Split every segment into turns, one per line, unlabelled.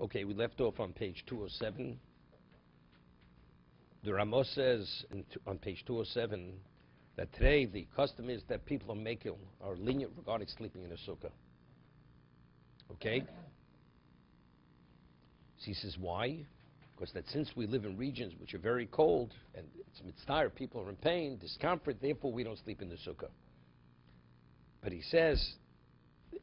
Okay, we left off on page 207. The Ramos says on page 207 that today the custom is that people are lenient regarding sleeping in a sukkah. Okay? So he says, why? Because that since we live in regions which are very cold and it's mitzvah, people are in pain, discomfort, therefore we don't sleep in the sukkah. But he says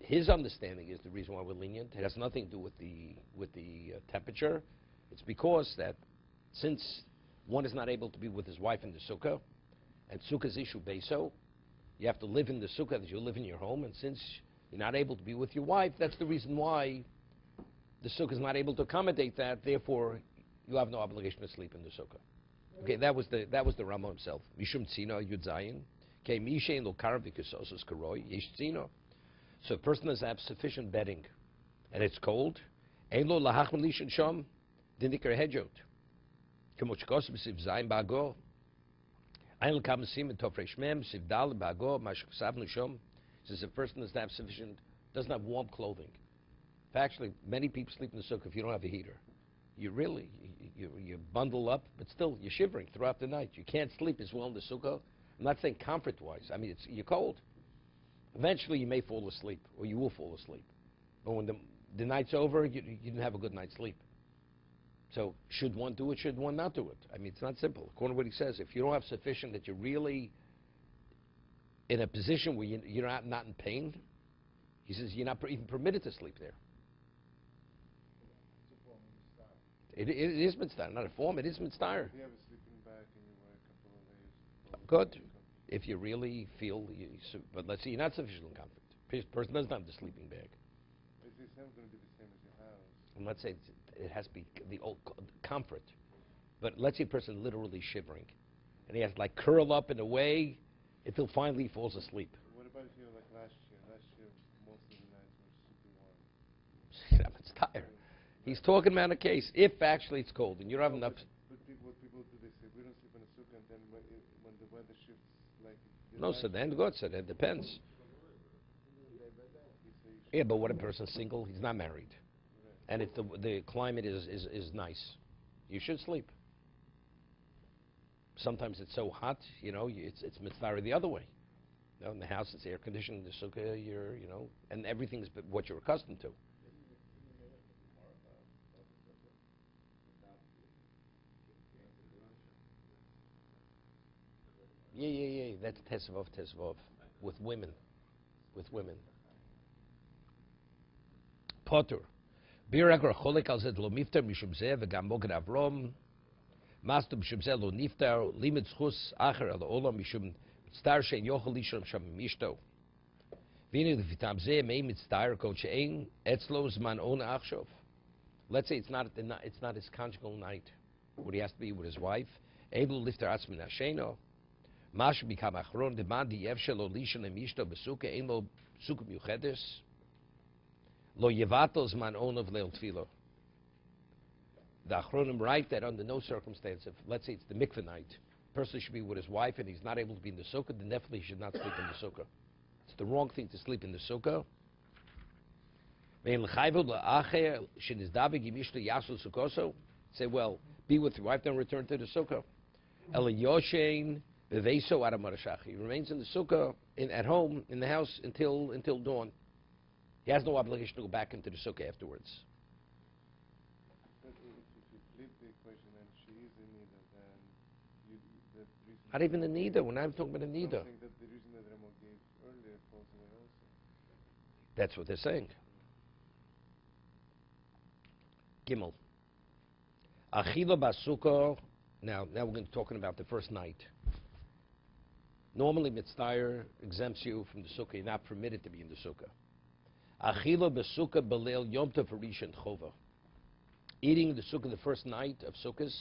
his understanding is the reason why we're lenient. It has nothing to do with the temperature. It's because that since one is not able to be with his wife in the sukkah, and sukkah's issue beso, you have to live in the sukkah that you live in your home, and since you're not able to be with your wife, that's the reason why the sukkah is not able to accommodate that. Therefore, you have no obligation to sleep in the sukkah. Okay, that was the Rama himself. Mishum tzino yud zayin. Okay, mishein lo karav v'kusosos karoi yesh tzino. So a person does have sufficient bedding, and it's cold. Ein lo lahachman lishan sham dinikar hedjot. Kemo shkos b'siv zayin ba'ago. Ein lo kam sim in tofresh mem siv dal ba'ago mashkusav nusham. Says a person does have sufficient, doesn't have warm clothing. Actually, many people sleep in the sukkah if you don't have a heater. You bundle up, but still you're shivering throughout the night. You can't sleep as well in the sukkah. I'm not saying comfort-wise. I mean, you're cold. Eventually, you may fall asleep, or you will fall asleep. But when the night's over, you didn't have a good night's sleep. So, should one do it? Should one not do it? I mean, it's not simple. According to what he says, if you don't have sufficient, that you're really in a position where you're not in pain, he says you're not even permitted to sleep there. It is mitzvah, not a form. It is mitzvah.
If you have a sleeping bag and you wear a couple of layers.
Good. If you really feel, but let's say you're not sufficiently comfortable. Person doesn't have the sleeping bag.
It's going to be the same as your house.
And let's say it has to be the old comfort. But let's say a person literally shivering, and he has to like curl up in a way until finally he falls asleep.
What about if you're like last year? Last year, most of the nights were super warm.
It's tired. He's talking about a case if actually it's cold and you don't have enough.
But what people do, they say we don't sleep in a sukkah, and then when the weather shifts, like
No, so then good. So that depends. Yeah, but what a person's single, he's not married, and if the climate is nice, you should sleep. Sometimes it's so hot, it's mitzvah the other way. In the house it's air conditioned, in the sukkah and everything's what you're accustomed to. Yeah. That's tesvov with women. Potter. Biragra cholik al zed lo mifter mishum zeh v'gam moged avrom. Master mishum zeh lo nifter limit schus acher al olam mishum star shein yochel lisham sham mishto. V'inu v'vitam zeh mei mit star kol shein etzlo zman on achshov. Let's say it's not his conjugal night, where he has to be with his wife. Able lifter atzmin hasheno. Mash become achron demand the evshelo lishan emishto besuke ein lo sukkah miuchedes lo yevatos man on of leil tefilo. The achronim write that under no circumstance, if let's say it's the mikveh night, person should be with his wife and he's not able to be in the sukkah, then definitely he should not sleep in the sukkah. It's the wrong thing to sleep in the sukkah. Say, well, be with your wife, then return to the sukkah. He remains in the sukkah, at home, in the house, until dawn. He has no obligation to go back into the sukkah afterwards.
But if you flip the equation and she is in nida, then the reason...
Not even a nida. We're not talking about a nida.
I think that the reason that Ramo gave earlier falls away also.
That's what they're saying. Gimel. Achila basukkah. Now we're going to be talking about the first night. Normally, mitzvah exempts you from the sukkah. You're not permitted to be in the sukkah. Achila b'sukkah b'leil yom tov rishon chova. Eating in the sukkah the first night of sukkahs,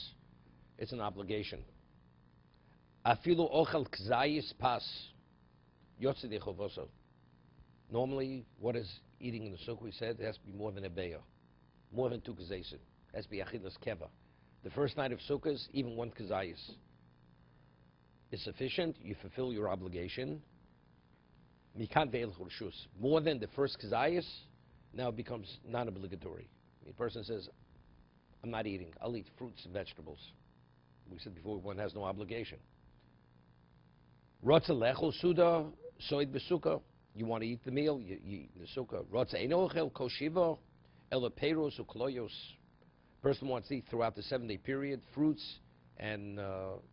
it's an obligation. Afilu ochel kzayis pas yotze de chovoso. Normally, what is eating in the sukkah? We said it has to be more than a beya, more than 2 kzayis. It has to be achilas keva. The first night of sukkahs, even 1 kzayis is sufficient. You fulfill your obligation. More than the first kzayis, now it becomes non-obligatory. The person says, I'm not eating. I'll eat fruits and vegetables. We said before, one has no obligation. Rotza lechol suda soid besuka. You want to eat the meal, you eat the sukkah. Rotza eino ochel koshiva ela peiros ukloyos. Person wants to eat throughout the 7-day period fruits and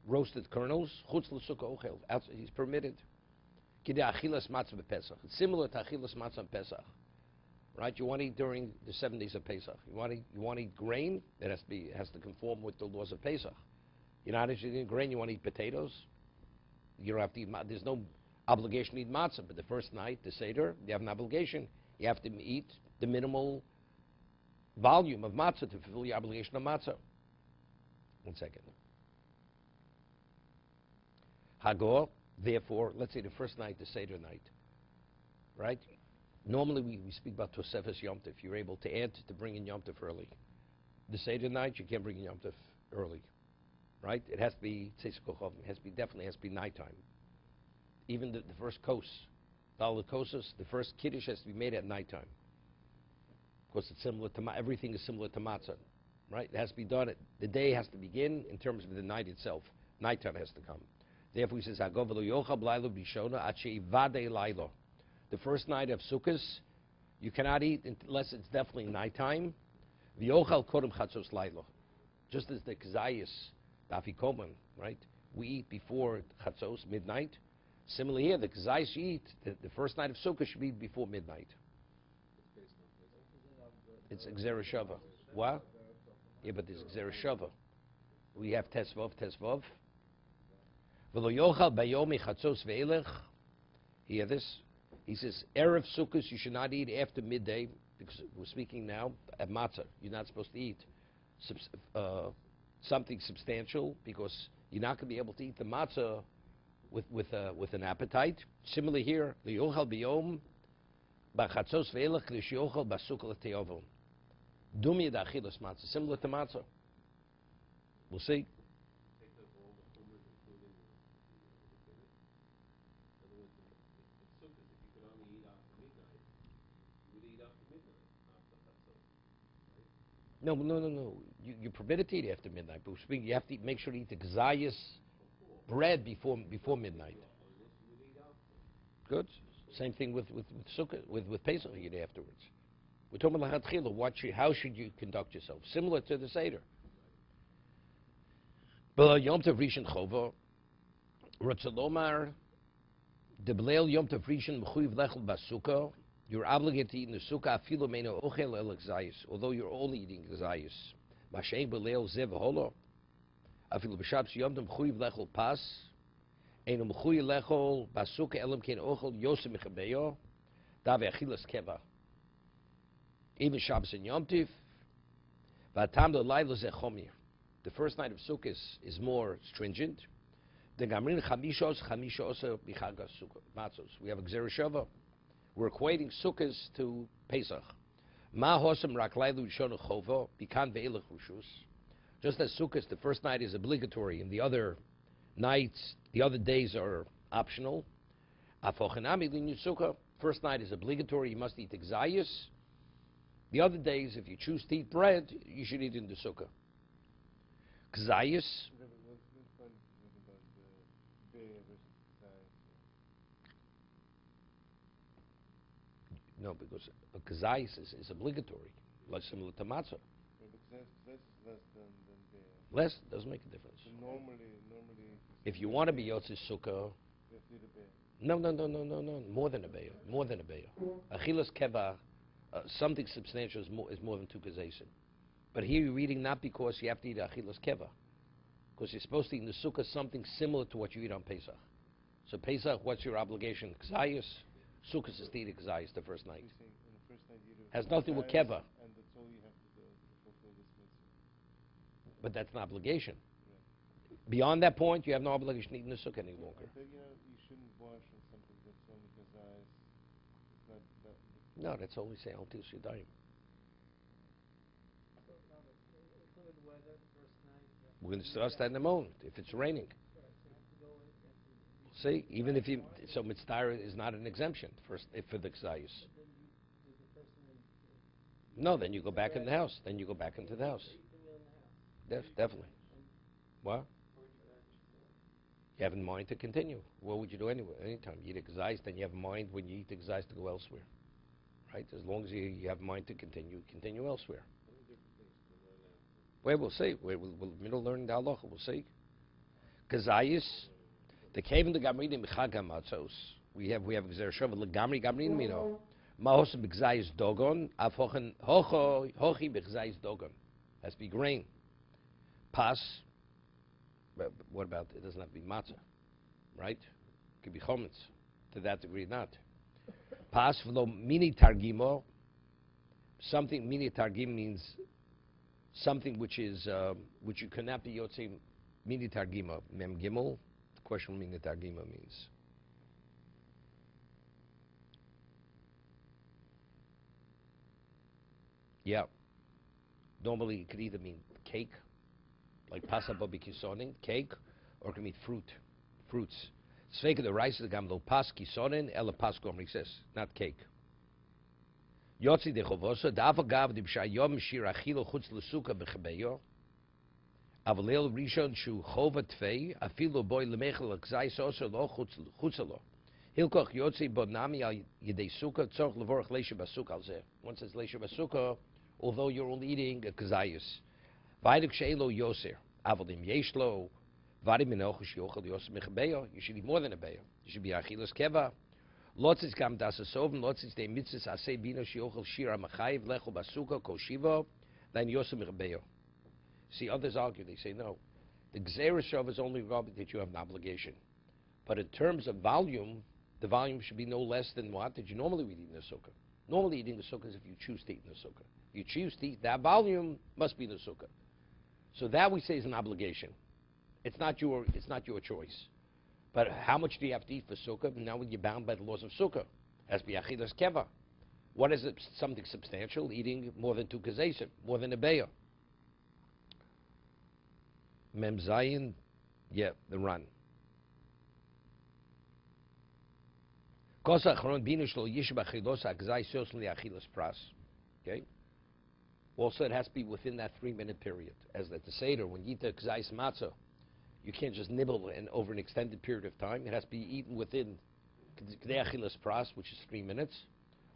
roasted kernels. Chutz l'sukkah ochel. He's permitted. Kidei achilas matzah b'Pesach. It's similar to achilas matzah and Pesach. Right? You want to eat during the 7 days of Pesach. You want to eat grain, that has to conform with the laws of Pesach. You're not interested in grain, you want to eat potatoes. You don't have to eat, there's no obligation to eat matzah, but the first night, the Seder, you have an obligation. You have to eat the minimal volume of matzah to fulfill your obligation of matzah. 1 second. Hagor, therefore, let's say the first night, the Seder night, right? Normally we speak about Tosefes Yom Tov. You're able to add to bring in Yom Tov early. The Seder night, you can't bring in Yom Tov early, right? It has to be definitely has to be nighttime. Even the first kos, the first kiddush has to be made at nighttime. Of course, it's similar to everything is similar to matzah, right? It has to be done. The day has to begin in terms of the night itself. Nighttime has to come. Therefore, he says, the first night of Sukkot, you cannot eat unless it's definitely nighttime. Just as the kazayis, the afikoman, right? We eat before chatzos, midnight. Similarly here, the kazayis you eat, the first night of Sukkot should be before midnight. It's Gzera Shava. What? Yeah, but there's Gzera Shava. We have Tesvav. Hear this? He says, Erev Sukkot, you should not eat after midday, because we're speaking now at matzah. You're not supposed to eat something substantial, because you're not going to be able to eat the matzah with an appetite. Similarly here, L'yochal b'yom b'chatzos ve'elech l'shiochal b'sukkah l'te'ovon. Dumi d'achilas matzah, similar to matzah. We'll see. No. You're permitted to eat after midnight, but you have to make sure to eat the gazayas bread before midnight. Good. Same thing with Sukkot, with Pesach you eat afterwards. We're talking about lachatchila. How should you conduct yourself? Similar to the Seder. Yom Tov Rishon Chova, Rotzalomar, Debleil Yom Tov Rishon Mechuyev Lechel Basukah. You're obligated to eat in the sukkah afilu meino ochel el gzayis, although you're only eating gzayis. Mashein beleil zev holo. Afilu b'shabes yom tov mechuyev lechol pas. Eino mechuyev lechol basukah elam kein ochel yosem mechabeyo. Dave achilas keva. Even Shabbos and Yom Tov. V'atam l'layla zeh chomir. The first night of Sukkot is more stringent. The gamrin chamishos bichagas sukkah matzos. We have a gzera shava. We're equating Sukkot to Pesach. Ma hosam rak laylu shonu chovo bikan ve'elach rushus. Just as Sukkot, the first night is obligatory, and the other nights, the other days are optional. Afochanami linu sukkah. First night is obligatory. You must eat gzayis. The other days, if you choose to eat bread, you should eat in the sukkah. Gzayis. No, because a kazayis is obligatory, like similar to matzah.
Yeah, but kazayis is less than beer.
Less doesn't make a difference.
So normally.
If you want to be yotzei sukkah,
you have to eat a beer.
No. More than a beer. Achilas keva, something substantial is more than 2 kazayis. But here you're eating not because you have to eat achilas keva, because you're supposed to eat in the sukkah something similar to what you eat on Pesach. So Pesach, what's your obligation? Kazayis. Sukkot is to eat kazayis the first night.
So in the first night you do
Has nothing with keva.
And that's all you have to do to fulfill this mitzvah.
But that's an obligation.
Right.
Beyond that point, you have no obligation to eat in the sukkah any longer.
I think you shouldn't wash on something that's only kazayis. It's not that.
No, that's only say al til shidayim. We're going to discuss that in a moment. If it's raining, see, even if you so mitzvah is not an exemption for the kazayis. No, then you go back in the house. Then you go back into the house. Definitely. What? You have in mind to continue. What would you do anyway? Anytime you eat a gzeis, then you have in mind when you eat the gzeis to go elsewhere. Right? As long as you have in mind to continue elsewhere. Well, we'll see. We'll learn the halacha. We'll see. Gzeis, the cave in the gamrinim michagam matzos. We have gzer shov legamri gamrin mino. Mahos b'gzeis dogon afhochen hochi b'gzeis dogon. Has to be grain. Pas. But what about it? Doesn't have to be matzah, right? It could be chometz. To that degree, not. Pas v'lo mini targimo. Something mini targim means something which is which you cannot be yotze mini targima mem gimel. The question what mini targima means. Yeah. Normally it could either mean cake, like pasa kisonin, cake, or it can mean fruits. Sveika the rice is the gamlo pas kisonin, ela pas gomrises, not cake. Yotzi de chovosa, davagav de b'shayom shir achilo chutz l'suka b'chebeyo, avalel rishon shu chova tvei, afilo boy lemechel l'gzais oso lo chutzalo. Hilkoch yotzi bonami al yedei suka, tzorch levorach leisha basuka al zeh. One says leisha basuka, although you're only eating a kazayus. Vaydik she'elo yoser, avodim yeshlo, vadim menochush yochel yoser mechebeyo. You should eat more than a beyo. You should be achilas keva. Lotzis gam das asoven, lotzis de mitzis asay bino shiochel shira machayiv lecho basuka koshivo, then yoser mechebeyo. See, others argue, they say no. The gzeira shov is only rub that you have an obligation. But in terms of volume, the volume should be no less than what did you normally eat in the sukkah. Normally eating the sukkah is if you choose to eat in the sukkah. If you choose to eat, that volume must be in the sukkah. So that we say is an obligation. It's not your choice. But how much do you have to eat for sukkah? Now you're bound by the laws of sukkah. As biachidas keva. What is it? Something substantial? Eating more than 2 kazesim, more than a beya. Mem zayin, yeah, the run. Okay. Also, it has to be within that 3-minute period. As at the Seder, when you eat the gzeis matzah, you can't just nibble over an extended period of time. It has to be eaten within k'dei achilas pras, which is 3 minutes.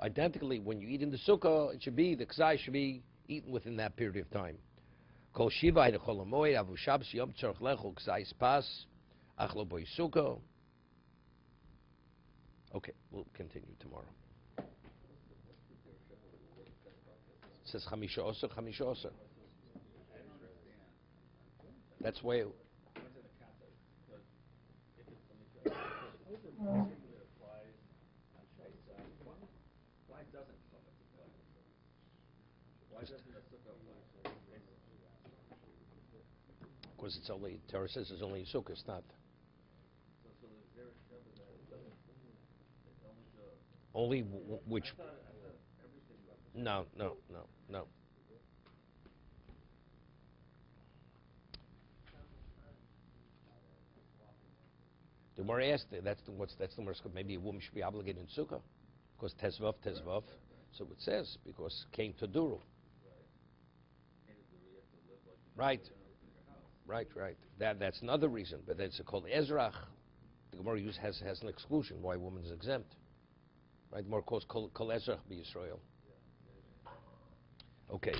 Identically, when you eat in the sukkah, the gzeis should be eaten within that period of time. Kol shiva chol hamoed avu shabbos yom tzorch lecho gzeis pas achlo boy sukkah. Okay, we'll continue tomorrow. It says chamisha oser. That's why. Because it's only, Torah says it's only a sukkah, it's not. Only which? No. The more asked, that's the more. Maybe a woman should be obligated in sukkah, because tezvav. So it says because came to duru. Right. That's another reason, but it's called ezrach. The Gemara has an exclusion why a woman is exempt. Right, more calls kol ezrach be Yisrael. Okay.